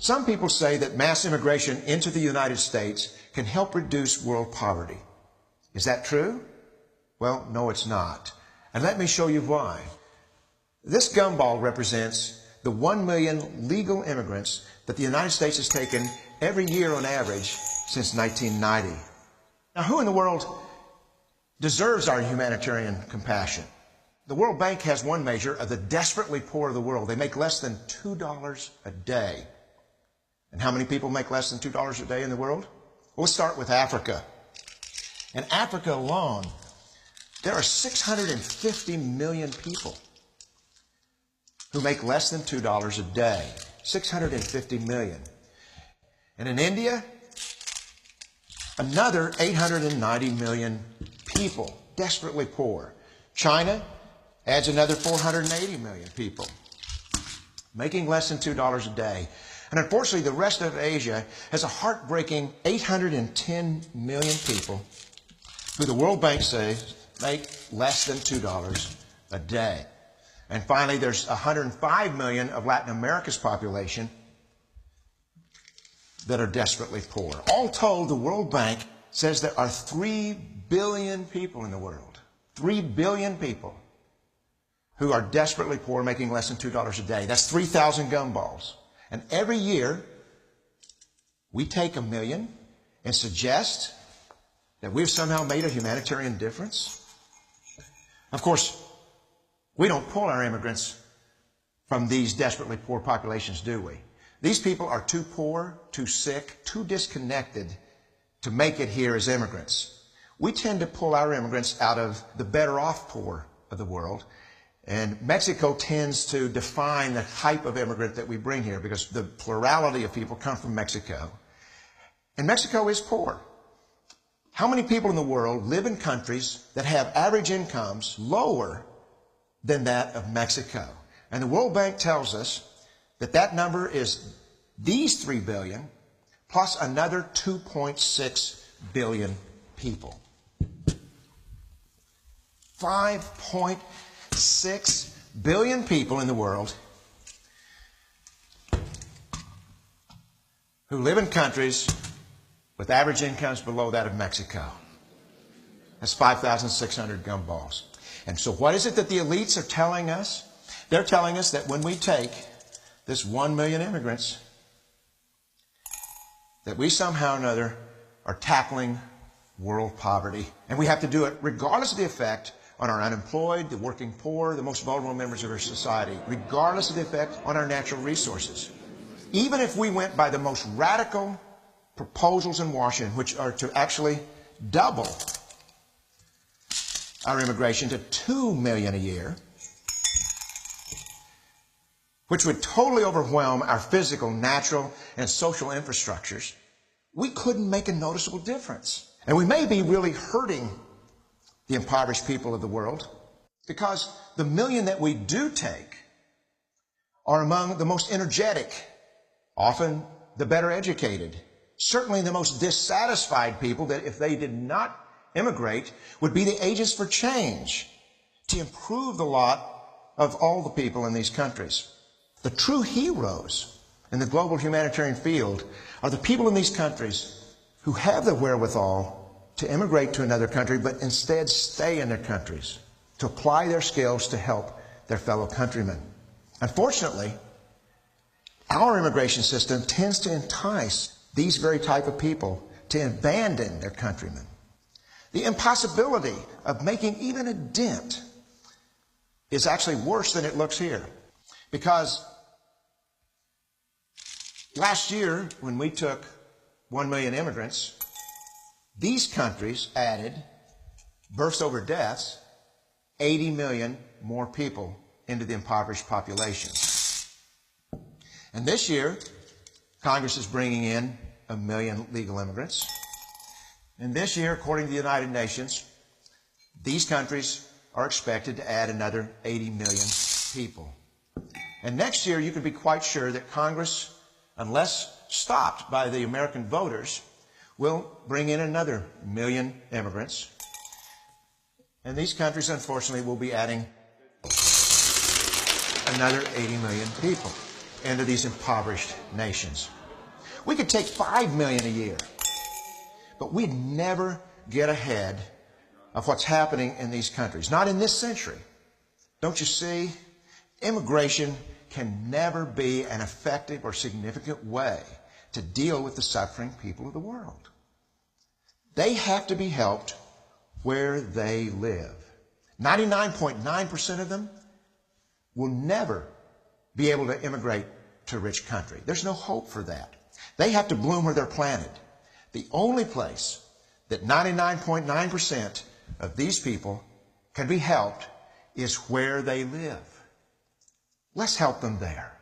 Some people say that mass immigration into the United States can help reduce world poverty. Is that true? Well, no, it's not. And let me show you why. This gumball represents the 1 million legal immigrants that the United States has taken every year on average since 1990. Now, who in the world deserves our humanitarian compassion? The World Bank has one measure of the desperately poor of the world. They make less than $2 a day. And how many people make less than $2 a day in the world? Well, let's start with Africa. In Africa alone, there are 650 million people who make less than $2 a day. 650 million. And in India, another 890 million people, desperately poor. China adds another 480 million people, making less than $2 a day. And unfortunately, the rest of Asia has a heartbreaking 810 million people who the World Bank says make less than $2 a day. And finally, there's 105 million of Latin America's population that are desperately poor. All told, the World Bank says there are 3 billion people in the world. 3 billion people who are desperately poor, making less than $2 a day. That's 3,000 gumballs. And every year, we take 1 million and suggest that we've somehow made a humanitarian difference. Of course, we don't pull our immigrants from these desperately poor populations, do we? These people are too poor, too sick, too disconnected to make it here as immigrants. We tend to pull our immigrants out of the better off poor of the world. And Mexico tends to define the type of immigrant that we bring here because the plurality of people come from Mexico. And Mexico is poor. How many people in the world live in countries that have average incomes lower than that of Mexico? And the World Bank tells us that that number is these 3 billion plus another 2.6 billion people. 5.6 billion people in the world who live in countries with average incomes below that of Mexico. That's 5,600 gumballs. And so what is it that the elites are telling us? They're telling us that when we take this 1 million immigrants, that we somehow or another are tackling world poverty. And we have to do it regardless of the effect on our unemployed, the working poor, the most vulnerable members of our society, regardless of the effect on our natural resources. Even if we went by the most radical proposals in Washington, which are to actually double our immigration to 2 million a year, which would totally overwhelm our physical, natural, and social infrastructures, we couldn't make a noticeable difference. And we may be really hurting the impoverished people of the world because the 1 million that we do take are among the most energetic, often the better educated, certainly the most dissatisfied people that if they did not immigrate would be the agents for change to improve the lot of all the people in these countries. The true heroes in the global humanitarian field are the people in these countries who have the wherewithal to immigrate to another country, but instead stay in their countries to apply their skills to help their fellow countrymen. Unfortunately, our immigration system tends to entice these very type of people to abandon their countrymen. The impossibility of making even a dent is actually worse than it looks here. Because last year, when we took 1 million immigrants, these countries added, births over deaths, 80 million more people into the impoverished population. And this year, Congress is bringing in 1 million legal immigrants. And this year, according to the United Nations, these countries are expected to add another 80 million people. And next year, you can be quite sure that Congress, unless stopped by the American voters, will bring in another 1 million immigrants. And these countries, unfortunately, will be adding another 80 million people. into these impoverished nations. We could take 5 million a year, but we'd never get ahead of what's happening in these countries. Not in this century. Don't you see? Immigration can never be an effective or significant way to deal with the suffering people of the world. They have to be helped where they live. 99.9% of them will never be able to immigrate to a rich country. There's no hope for that. They have to bloom where they're planted. The only place that 99.9% of these people can be helped is where they live. Let's help them there.